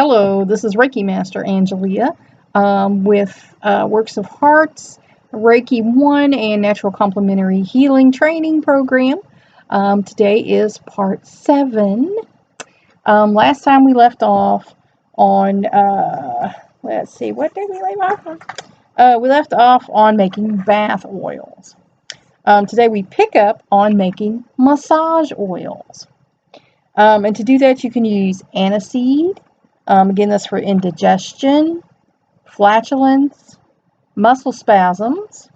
Hello, this is Reiki Master Angelia with Works of Hearts, Reiki 1, and Natural Complementary Healing Training Program. Today is part 7. Last time we left off on, let's see, what did we leave off on? We left off on making bath oils. Today we pick up on making massage oils. And to do that, you can use aniseed. Again, that's for indigestion, flatulence, muscle spasms.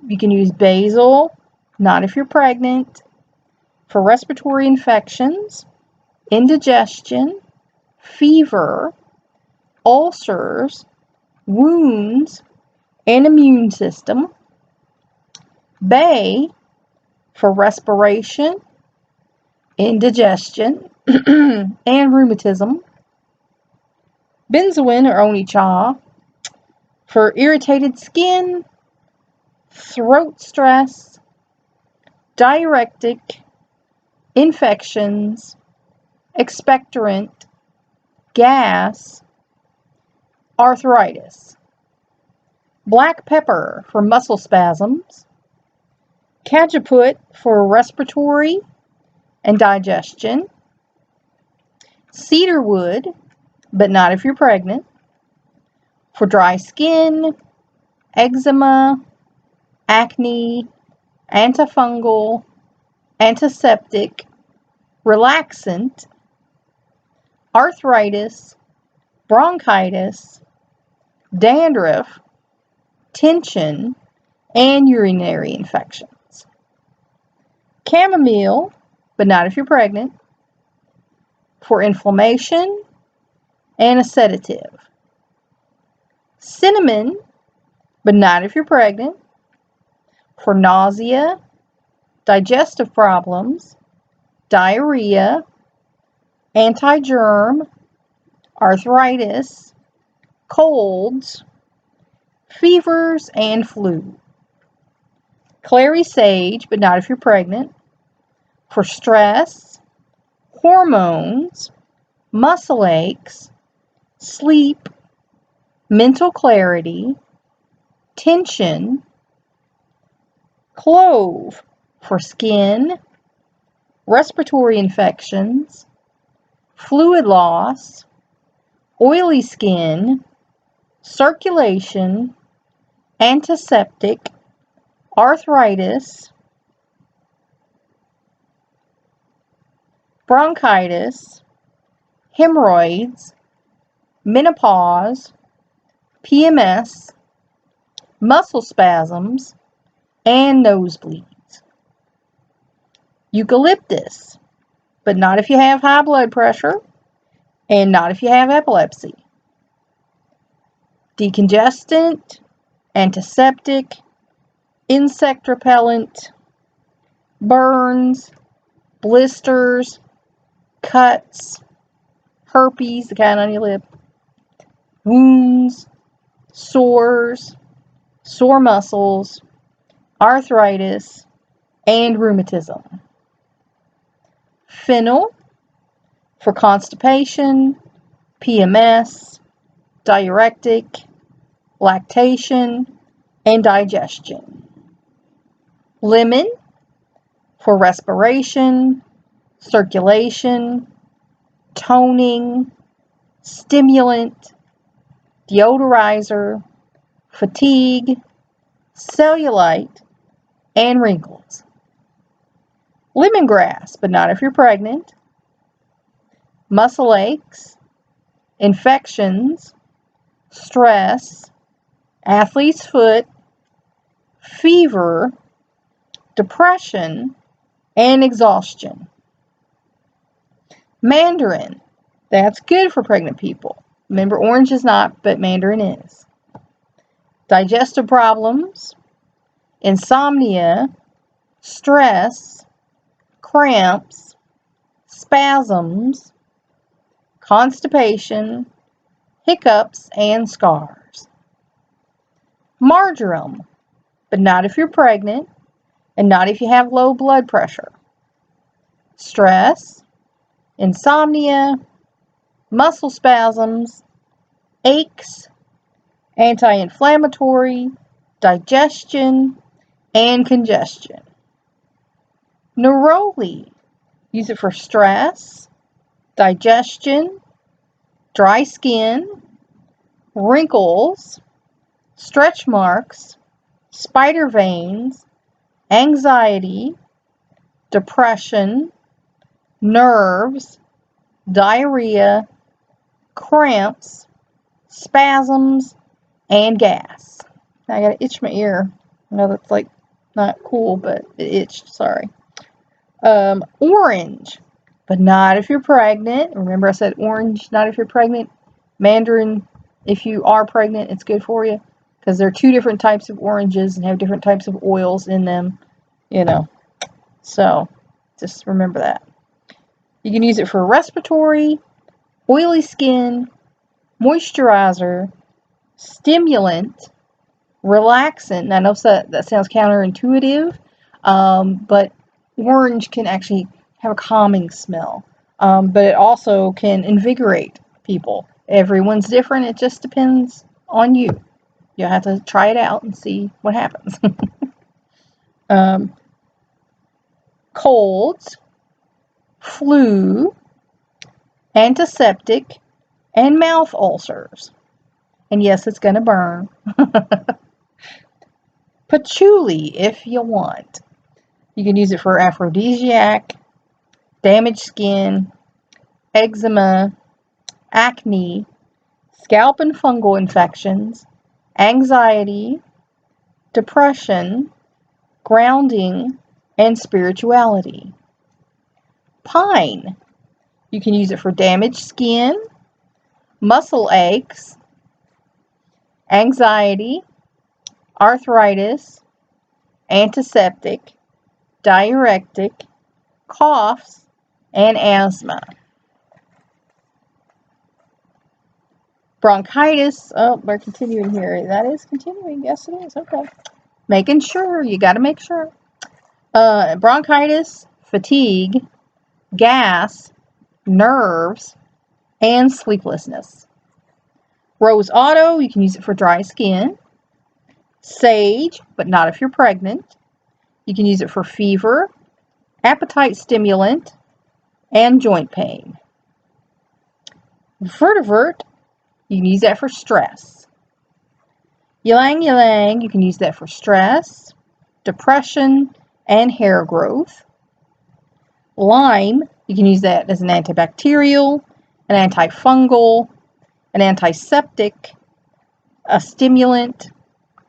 You can use basil, not if you're pregnant, for respiratory infections, indigestion, fever, ulcers, wounds, and immune system. Bay for respiration, indigestion, and rheumatism. Benzoin or onicha for irritated skin, throat stress, diuretic, infections, expectorant, gas, arthritis. Black pepper for muscle spasms. Cajeput for respiratory and digestion. Cedarwood, but not if you're pregnant, for dry skin, eczema, acne, antifungal, antiseptic, relaxant, arthritis, bronchitis, dandruff, tension, and urinary infections. Chamomile, but not if you're pregnant, for inflammation and a sedative. Cinnamon, but not if you're pregnant, for nausea, digestive problems, diarrhea, anti-germ, arthritis, colds, fevers, and flu. Clary sage, but not if you're pregnant, for stress, hormones, muscle aches, sleep, mental clarity, tension. Clove for skin, respiratory infections, fluid loss, oily skin, circulation, antiseptic, arthritis, bronchitis, hemorrhoids, menopause, PMS, muscle spasms, and nosebleeds. Eucalyptus, but not if you have high blood pressure and not if you have epilepsy. Decongestant, antiseptic, insect repellent, burns, blisters, cuts, herpes, the kind on your lip, wounds, sores, sore muscles, arthritis, and rheumatism. Fennel for constipation, PMS, diuretic, lactation, and digestion. Lemon for respiration, circulation, toning, stimulant, deodorizer, fatigue, cellulite, and wrinkles. Lemongrass, but not if you're pregnant. Muscle aches, infections, stress, athlete's foot, fever, depression, and exhaustion. Mandarin, that's good for pregnant people. Remember, orange is not, but mandarin is. Digestive problems, insomnia, stress, cramps, spasms, constipation, hiccups, and scars. Marjoram, but not if you're pregnant and not if you have low blood pressure. Stress, insomnia, muscle spasms, aches, anti-inflammatory, digestion, and congestion. Neroli, use it for stress, digestion, dry skin, wrinkles, stretch marks, spider veins, anxiety, depression, nerves, diarrhea, cramps, spasms, and gas. I gotta itch my ear. I know that's like not cool, but it itched, sorry. Orange, but not if you're pregnant. Remember I said orange, not if you're pregnant. Mandarin, if you are pregnant, it's good for you. Because there are 2 different types of oranges and have different types of oils in them, you know. So, just remember that. You can use it for respiratory, oily skin, moisturizer, stimulant, relaxant. Now, I know that sounds counterintuitive, but orange can actually have a calming smell. But it also can invigorate people. Everyone's different. It just depends on you. You'll have to try it out and see what happens. Colds, flu, antiseptic, and mouth ulcers. And yes, it's going to burn. Patchouli, if you want. You can use it for aphrodisiac, damaged skin, eczema, acne, scalp and fungal infections, anxiety, depression, grounding, and spirituality. Pine. You can use it for damaged skin, muscle aches, anxiety, arthritis, antiseptic, diuretic, coughs, and asthma. Bronchitis. Oh, we're continuing here. That is continuing. Yes, it is. Okay. Making sure. You got to make sure. Bronchitis, fatigue, gas, nerves, and sleeplessness. Rose Otto, you can use it for dry skin. Sage, but not if you're pregnant. You can use it for fever, appetite stimulant, and joint pain. Vertivert, you can use that for stress. Ylang ylang, you can use that for stress, depression, and hair growth. Lime, you can use that as an antibacterial, an antifungal, an antiseptic, a stimulant,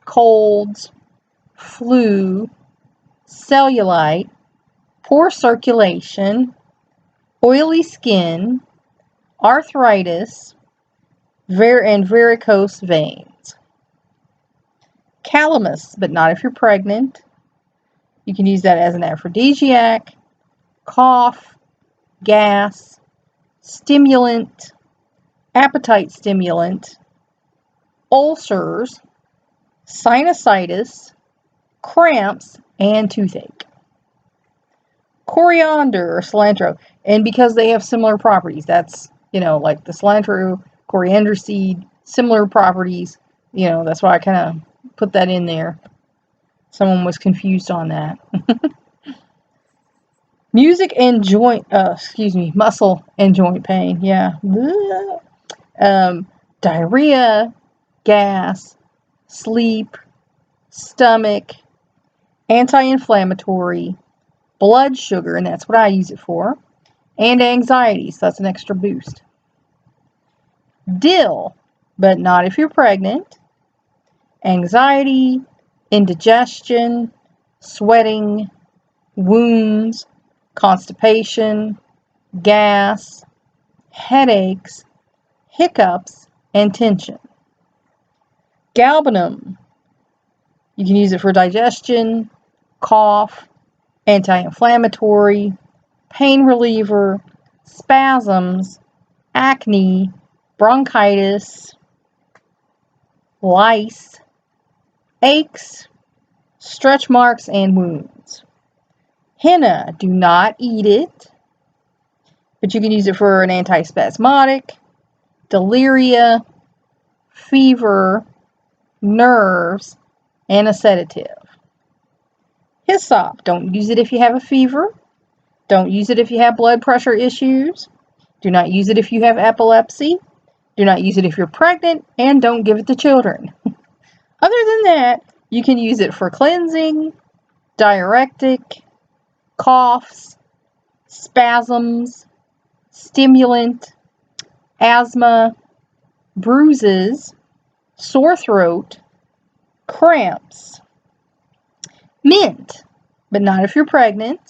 colds, flu, cellulite, poor circulation, oily skin, arthritis, and varicose veins. Calamus, but not if you're pregnant. You can use that as an aphrodisiac, cough, gas, stimulant, appetite stimulant, ulcers, sinusitis, cramps, and toothache. Coriander or cilantro, and because they have similar properties, that's, like the cilantro, coriander seed, similar properties, that's why I kind of put that in there. Someone was confused on that. Muscle and joint pain, yeah. Diarrhea, gas, sleep, stomach, anti-inflammatory, blood sugar, and that's what I use it for, and anxiety, so that's an extra boost. Dill, but not if you're pregnant. Anxiety, indigestion, sweating, wounds, constipation, gas, headaches, hiccups, and tension. Galbanum, you can use it for digestion, cough, anti-inflammatory, pain reliever, spasms, acne, bronchitis, lice, aches, stretch marks, and wounds. Henna, do not eat it, but you can use it for an antispasmodic, delirium, fever, nerves, and a sedative. Hyssop, don't use it if you have a fever. Don't use it if you have blood pressure issues. Do not use it if you have epilepsy. Do not use it if you're pregnant, and don't give it to children. Other than that, you can use it for cleansing, diuretic, coughs, spasms, stimulant, asthma, bruises, sore throat, cramps. Mint, but not if you're pregnant.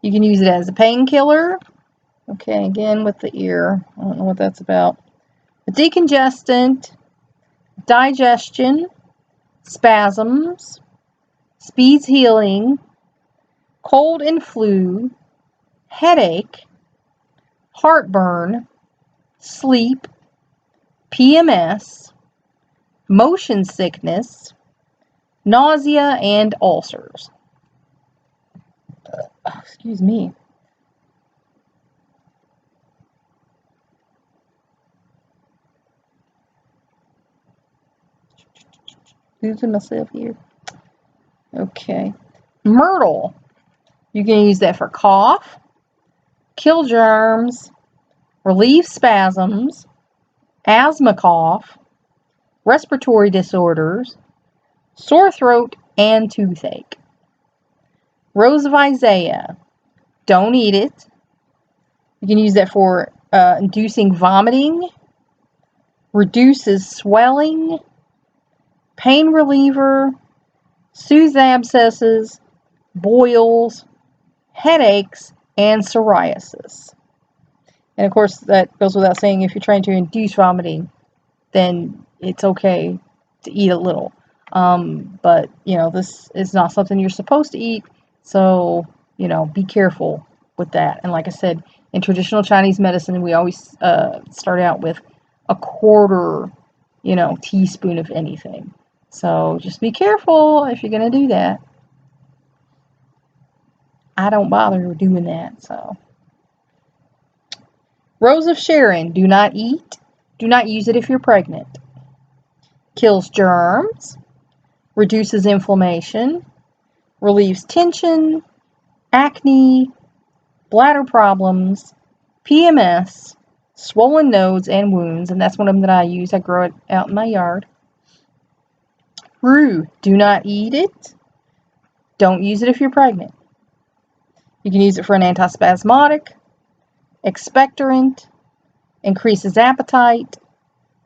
You can use it as a painkiller. Okay, again with the ear. I don't know what that's about. A decongestant, digestion, spasms, speeds healing, cold and flu, headache, heartburn, sleep, PMS, motion sickness, nausea, and ulcers. Excuse me. Losing myself here. Okay. Myrtle. You can use that for cough, kill germs, relieve spasms, asthma cough, respiratory disorders, sore throat, and toothache. Rose of Isaiah. Don't eat it. You can use that for inducing vomiting, reduces swelling, pain reliever, soothes abscesses, boils, headaches, and psoriasis. And of course, that goes without saying, if you're trying to induce vomiting, then it's okay to eat a little. But, this is not something you're supposed to eat. So, be careful with that. And like I said, in traditional Chinese medicine, we always start out with a quarter, teaspoon of anything. So just be careful if you're going to do that. I don't bother doing that, so. Rose of Sharon, do not eat. Do not use it if you're pregnant. Kills germs, reduces inflammation, relieves tension, acne, bladder problems, PMS, swollen nodes and wounds, and that's one of them that I use. I grow it out in my yard. Rue, do not eat it. Don't use it if you're pregnant. You can use it for an antispasmodic, expectorant, increases appetite,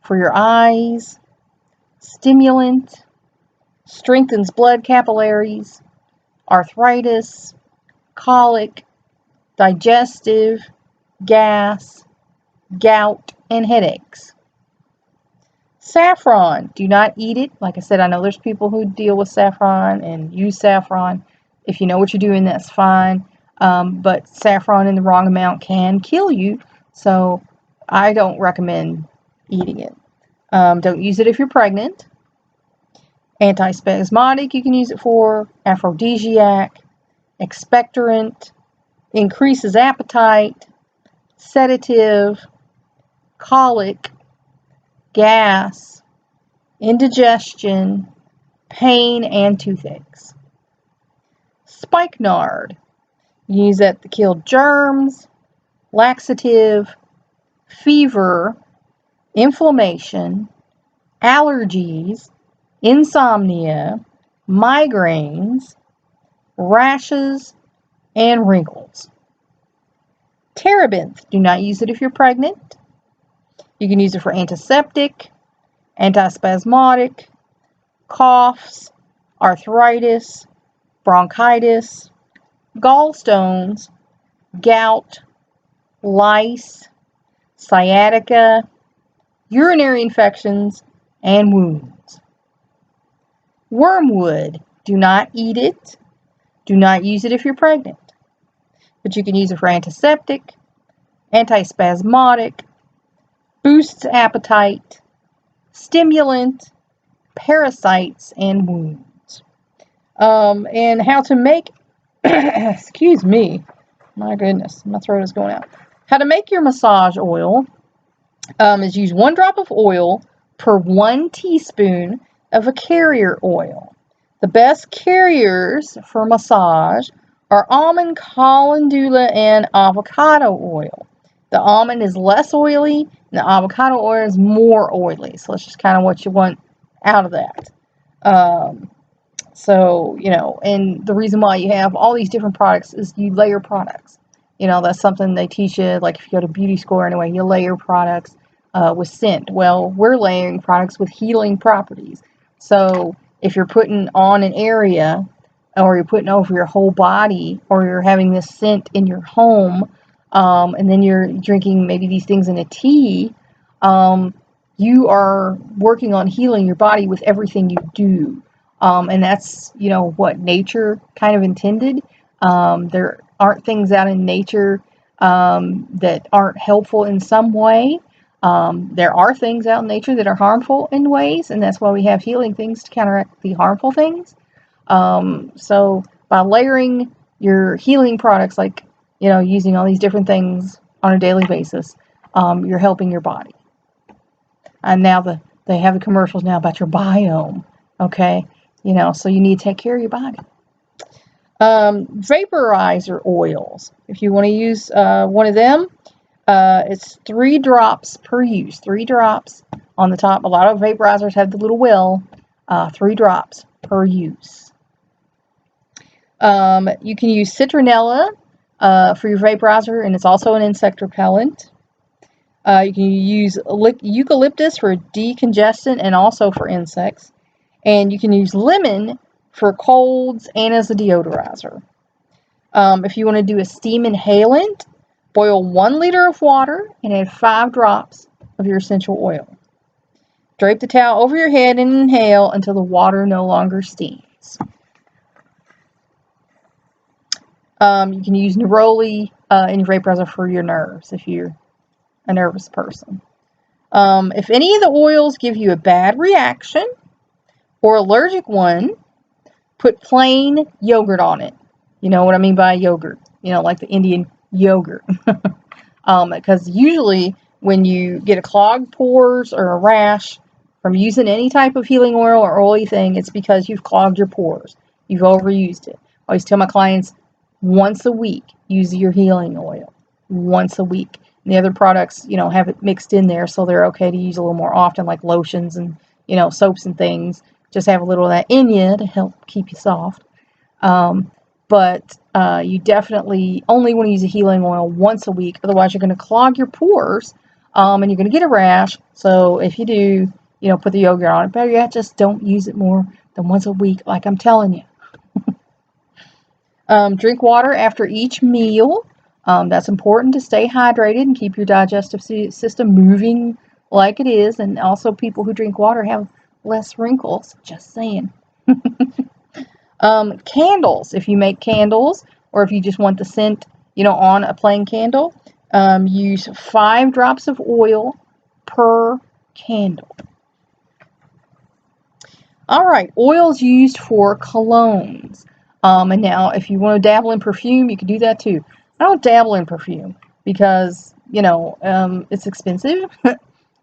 for your eyes, stimulant, strengthens blood capillaries, arthritis, colic, digestive, gas, gout, and headaches. Saffron, do not eat it. Like I said, I know there's people who deal with saffron and use saffron. If you know what you're doing, that's fine. But saffron in the wrong amount can kill you. So I don't recommend eating it. Don't use it if you're pregnant. Antispasmodic, you can use it for. Aphrodisiac, expectorant, increases appetite, sedative, colic, gas, indigestion, pain, and toothaches. Spikenard, use that to kill germs, laxative, fever, inflammation, allergies, insomnia, migraines, rashes, and wrinkles. Terebinth, do not use it if you're pregnant. You can use it for antiseptic, antispasmodic, coughs, arthritis, bronchitis, gallstones, gout, lice, sciatica, urinary infections, and wounds. Wormwood, do not eat it. Do not use it if you're pregnant. But you can use it for antiseptic, antispasmodic, boosts appetite, stimulant, parasites, and wounds. And how to make, excuse me, my goodness, my throat is going out. How to make your massage oil. is use 1 drop of oil per 1 teaspoon of a carrier oil. The best carriers for massage are almond, calendula, and avocado oil. The almond is less oily, and the avocado oil is more oily. So that's just kind of what you want out of that. So, and the reason why you have all these different products is you layer products. That's something they teach you, like if you go to beauty school anyway, you layer products with scent. Well, we're layering products with healing properties. So if you're putting on an area, or you're putting over your whole body, or you're having this scent in your home, and then you're drinking maybe these things in a tea, you are working on healing your body with everything you do. And that's, what nature kind of intended. There aren't things out in nature that aren't helpful in some way. There are things out in nature that are harmful in ways, and that's why we have healing things to counteract the harmful things. So by layering your healing products, like, using all these different things on a daily basis, you're helping your body. And now they have the commercials now about your biome, okay? So you need to take care of your body. Vaporizer oils. If you want to use one of them, it's 3 drops per use. 3 drops on the top. A lot of vaporizers have the little well. 3 drops per use. You can use citronella for your vaporizer, and it's also an insect repellent. You can use eucalyptus for decongestant and also for insects. And you can use lemon for colds and as a deodorizer. If you want to do a steam inhalant, boil 1 liter of water and add 5 drops of your essential oil. Drape the towel over your head and inhale until the water no longer steams. You can use neroli in your vaporizer for your nerves if you're a nervous person. If any of the oils give you a bad reaction or allergic one, put plain yogurt on it. You know what I mean by yogurt? Like the Indian yogurt. Because usually when you get a clogged pores or a rash from using any type of healing oil or oily thing, it's because you've clogged your pores. You've overused it. I always tell my clients, once a week, use your healing oil. Once a week. And the other products, have it mixed in there, so they're okay to use a little more often, like lotions and, soaps and things. Just have a little of that in you to help keep you soft. But you definitely only want to use a healing oil once a week. Otherwise, you're going to clog your pores, and you're going to get a rash. So if you do, put the yogurt on it. Better yet, just don't use it more than once a week, like I'm telling you. Drink water after each meal. That's important to stay hydrated and keep your digestive system moving like it is. And also, people who drink water have less wrinkles. Just saying. Candles. If you make candles, or if you just want the scent, on a plain candle, use 5 drops of oil per candle. All right, oils used for colognes. And now, if you want to dabble in perfume, you can do that too. I don't dabble in perfume because, it's expensive.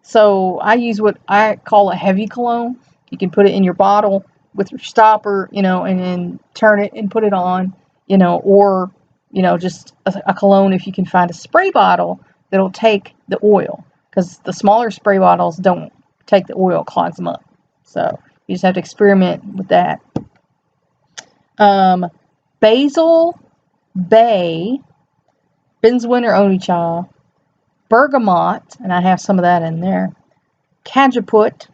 So I use what I call a heavy cologne. You can put it in your bottle with your stopper, and then turn it and put it on, or, just a cologne if you can find a spray bottle that'll take the oil. Because the smaller spray bottles don't take the oil, clogs them up. So you just have to experiment with that. Basil, bay, benzoin or onycha, bergamot, and I have some of that in there, cajeput,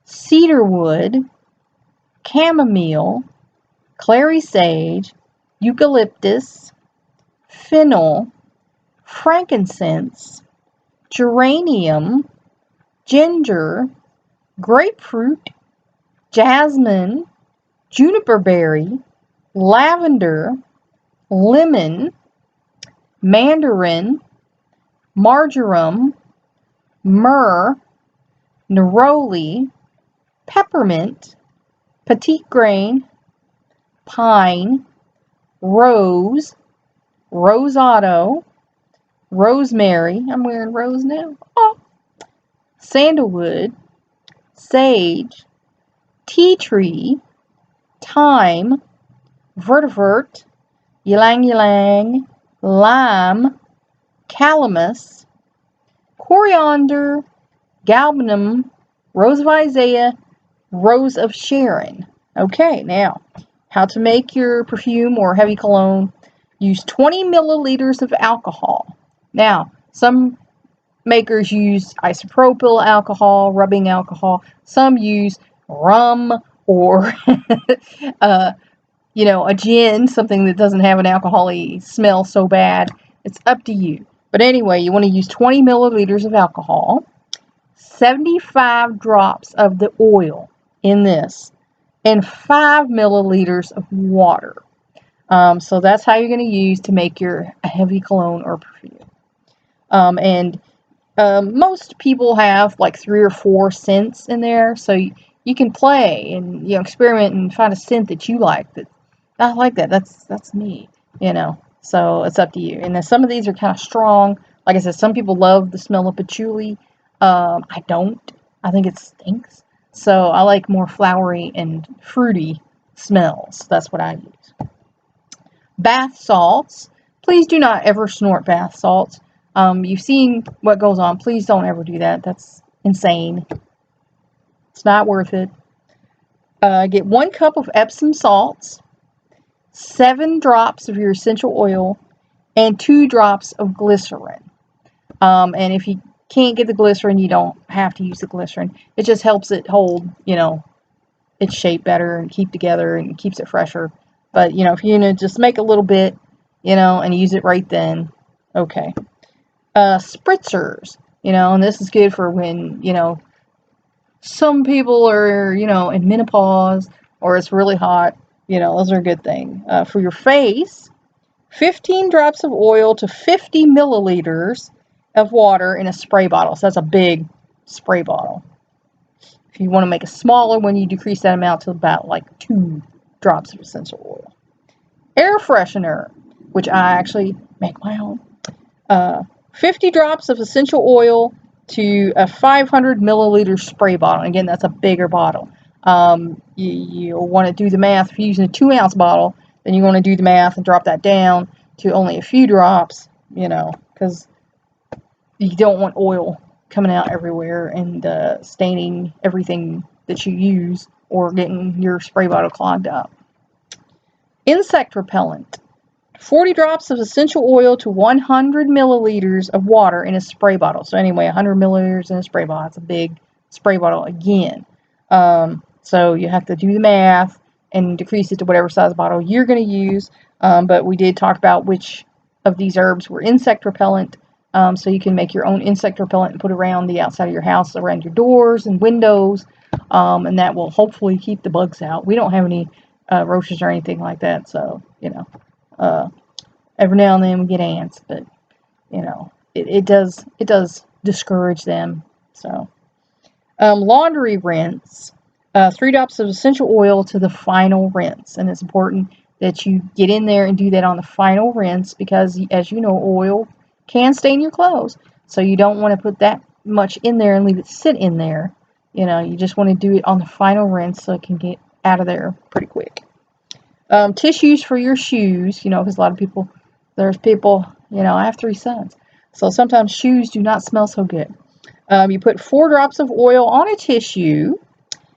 cedarwood, chamomile, clary sage, eucalyptus, fennel, frankincense, geranium, ginger, grapefruit, jasmine, juniper berry, lavender, lemon, mandarin, marjoram, myrrh, neroli, peppermint, petite grain, pine, rose, rosado, rosemary. I'm wearing rose now. Oh, sandalwood, sage, tea tree, thyme, vetiver, ylang ylang, lime, calamus, coriander, galbanum, rose of Isaiah, rose of Sharon. Okay, now, how to make your perfume or heavy cologne. Use 20 milliliters of alcohol. Now, some makers use isopropyl alcohol, rubbing alcohol. Some use rum or a gin, something that doesn't have an alcohol-y smell so bad. It's up to you. But anyway, you want to use 20 milliliters of alcohol, 75 drops of the oil in this, and 5 milliliters of water. So that's how you're going to use to make your heavy cologne or perfume. And most people have like 3 or 4 scents in there, so you can play and experiment and find a scent that you like. That I like that. That's me. So it's up to you. And then some of these are kind of strong. Like I said, some people love the smell of patchouli. I don't. I think it stinks. So I like more flowery and fruity smells. That's what I use. Bath salts. Please do not ever snort bath salts. You've seen what goes on. Please don't ever do that. That's insane. It's not worth it. Get 1 cup of Epsom salts, 7 drops of your essential oil, and 2 drops of glycerin. And if you can't get the glycerin, you don't have to use the glycerin. It just helps it hold, its shape better and keep together and keeps it fresher. But, if you're going to just make a little bit, and use it right then, okay. Spritzers, and this is good for when, some people are, in menopause or it's really hot. Those are a good thing. For your face, 15 drops of oil to 50 milliliters of water in a spray bottle. So that's a big spray bottle. If you want to make a smaller one, you decrease that amount to about like 2 drops of essential oil. Air freshener, which I actually make my own. 50 drops of essential oil to a 500 milliliter spray bottle. Again, that's a bigger bottle. You'll want to do the math. If you're using a 2-ounce bottle, then you want to do the math and drop that down to only a few drops, because you don't want oil coming out everywhere and staining everything that you use or getting your spray bottle clogged up. Insect repellent. 40 drops of essential oil to 100 milliliters of water in a spray bottle. So anyway, 100 milliliters in a spray bottle. It's a big spray bottle again. So you have to do the math and decrease it to whatever size bottle you're going to use. But we did talk about which of these herbs were insect repellent. So you can make your own insect repellent and put around the outside of your house, around your doors and windows. And that will hopefully keep the bugs out. We don't have any roaches or anything like that. So, every now and then we get ants, but it does discourage them. So laundry rinse, 3 drops of essential oil to the final rinse, and it's important that you get in there and do that on the final rinse because, as you know, oil can stain your clothes, so you don't want to put that much in there and leave it sit in there. You just want to do it on the final rinse so it can get out of there pretty quick. Tissues for your shoes, because a lot of there's people, I have 3 sons, so sometimes shoes do not smell so good. You put 4 drops of oil on a tissue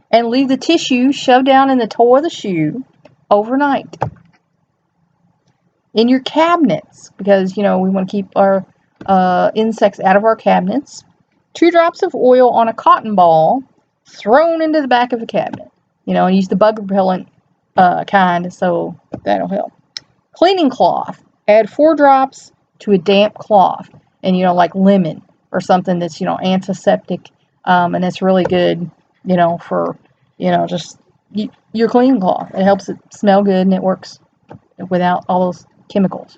and leave the tissue shoved down in the toe of the shoe overnight. In your cabinets, because, we want to keep our insects out of our cabinets, 2 drops of oil on a cotton ball thrown into the back of the cabinet. And use the bug repellent kind, so that'll help. Cleaning cloth. Add 4 drops to a damp cloth, and like lemon or something that's antiseptic, and it's really good, for just your cleaning cloth. It helps it smell good and it works without all those chemicals.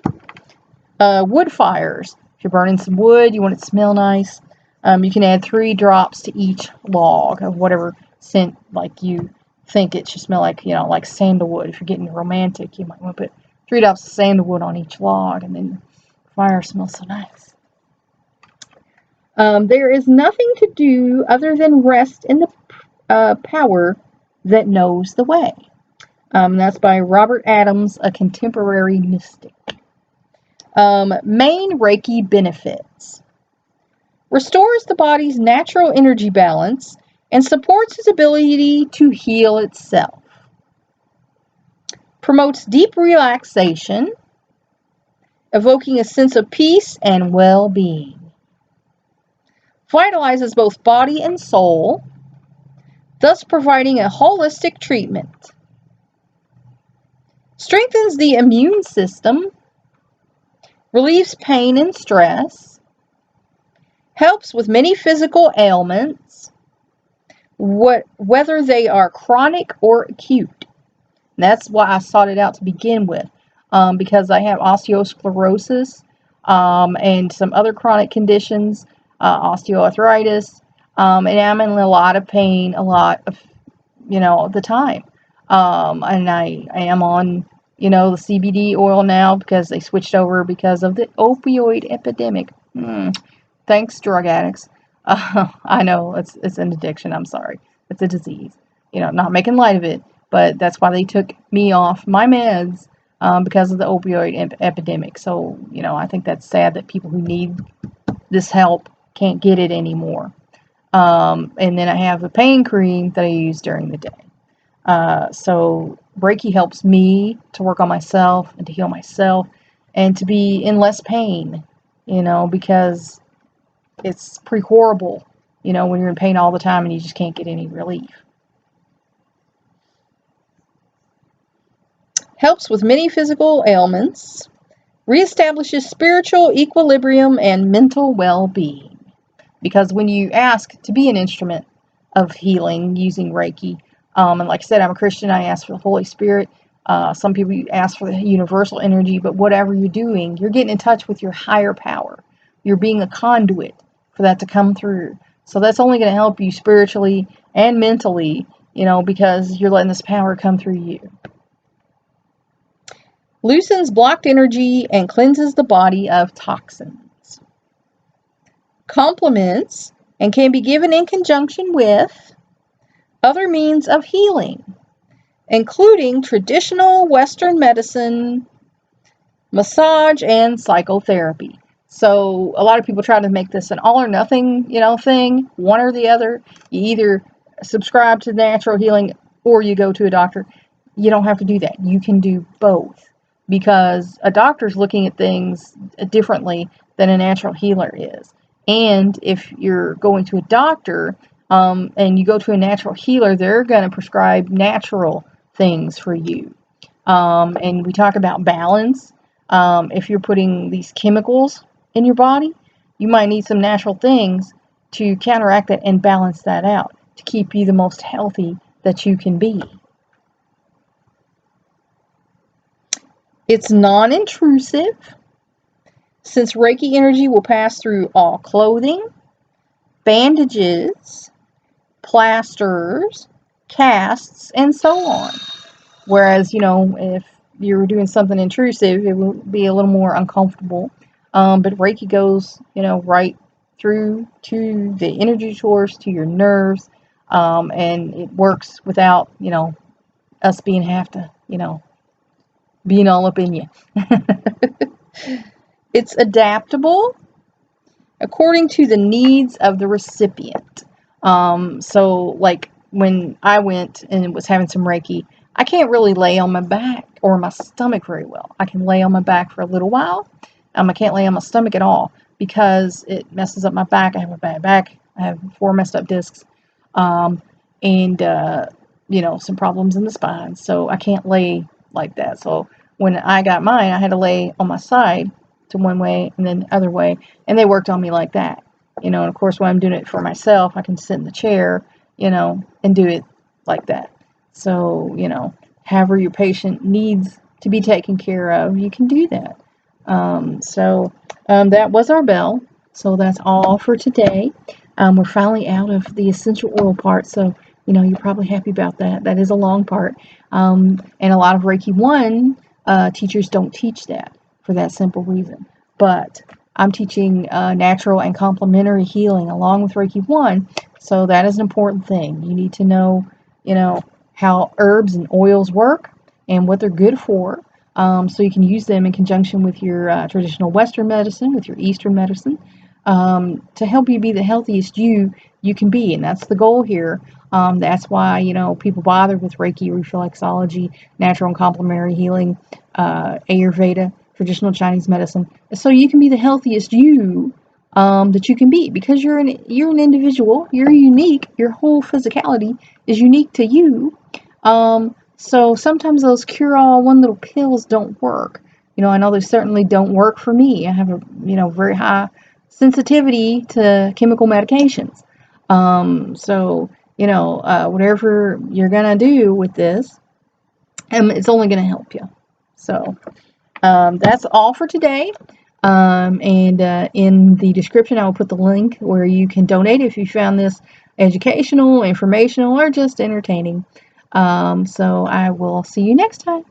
Wood fires. If you're burning some wood, you want it to smell nice. You can add 3 drops to each log of whatever scent like you think it should smell like. Like sandalwood. If you're getting romantic, you might want to put 3 drops of sandalwood on each log, and then the fire smells so nice. There is nothing to do other than rest in the power that knows the way. That's by Robert Adams, a contemporary mystic. Main Reiki benefits: restores the body's natural energy balance and supports its ability to heal itself. Promotes deep relaxation, evoking a sense of peace and well-being. Vitalizes both body and soul, thus providing a holistic treatment. Strengthens the immune system, relieves pain and stress, helps with many physical ailments, whether they are chronic or acute. And that's why I sought it out to begin with, because I have osteosclerosis and some other chronic conditions, osteoarthritis, and I'm in a lot of pain a lot of the time. And I am on the CBD oil now because they switched over because of the opioid epidemic. Thanks, drug addicts. I know it's an addiction. I'm sorry, it's a disease. Not making light of it, but that's why they took me off my meds because of the opioid epidemic. So I think that's sad that people who need this help can't get it anymore. And then I have a pain cream that I use during the day. So Reiki helps me to work on myself and to heal myself and to be in less pain, because it's pretty horrible, when you're in pain all the time and you just can't get any relief. Helps with many physical ailments, reestablishes spiritual equilibrium and mental well-being. Because when you ask to be an instrument of healing using Reiki, and like I said, I'm a Christian, I ask for the Holy Spirit. Some people ask for the universal energy, but whatever you're doing, you're getting in touch with your higher power. You're being a conduit for that to come through. So that's only going to help you spiritually and mentally, because you're letting this power come through you. Loosens blocked energy and cleanses the body of toxins. Complements and can be given in conjunction with other means of healing, including traditional Western medicine, massage, and psychotherapy. So a lot of people try to make this an all or nothing, thing, one or the other. You either subscribe to natural healing or you go to a doctor. You don't have to do that. You can do both, because a doctor's looking at things differently than a natural healer is. And if you're going to a doctor and you go to a natural healer, they're going to prescribe natural things for you. And we talk about balance. If you're putting these chemicals in your body, you might need some natural things to counteract that and balance that out to keep you the most healthy that you can be. It's non-intrusive, since Reiki energy will pass through all clothing, bandages, plasters, casts, and so on. Whereas, if you're doing something intrusive, it will be a little more uncomfortable. But Reiki goes, right through to the energy source, to your nerves, and it works without, us being all up in you. It's adaptable according to the needs of the recipient. So like when I went and was having some Reiki, I can't really lay on my back or my stomach very well. I can lay on my back for a little while. I can't lay on my stomach at all because it messes up my back. I have a bad back. I have 4 messed up discs, and some problems in the spine. So I can't lay like that. So when I got mine, I had to lay on my side to one way and then the other way, and they worked on me like that. And of course, when I'm doing it for myself, I can sit in the chair, and do it like that. So, however your patient needs to be taken care of, you can do that. That was our bell. So that's all for today. We're finally out of the essential oil part, so you're probably happy about that. That is a long part. And a lot of Reiki 1 teachers don't teach that for that simple reason. But I'm teaching natural and complementary healing along with Reiki 1. So that is an important thing. You need to know, how herbs and oils work and what they're good for. So you can use them in conjunction with your traditional Western medicine, with your Eastern medicine, to help you be the healthiest you can be. And that's the goal here. That's why, people bother with Reiki, reflexology, natural and complementary healing, Ayurveda, traditional Chinese medicine, so you can be the healthiest you that you can be, because you're an individual, you're unique, your whole physicality is unique to you. So sometimes those cure-all one little pills don't work. I know they certainly don't work for me. I have a very high sensitivity to chemical medications. So whatever you're gonna do with this, it's only gonna help you. So that's all for today. And in the description, I will put the link where you can donate if you found this educational, informational, or just entertaining. So I will see you next time.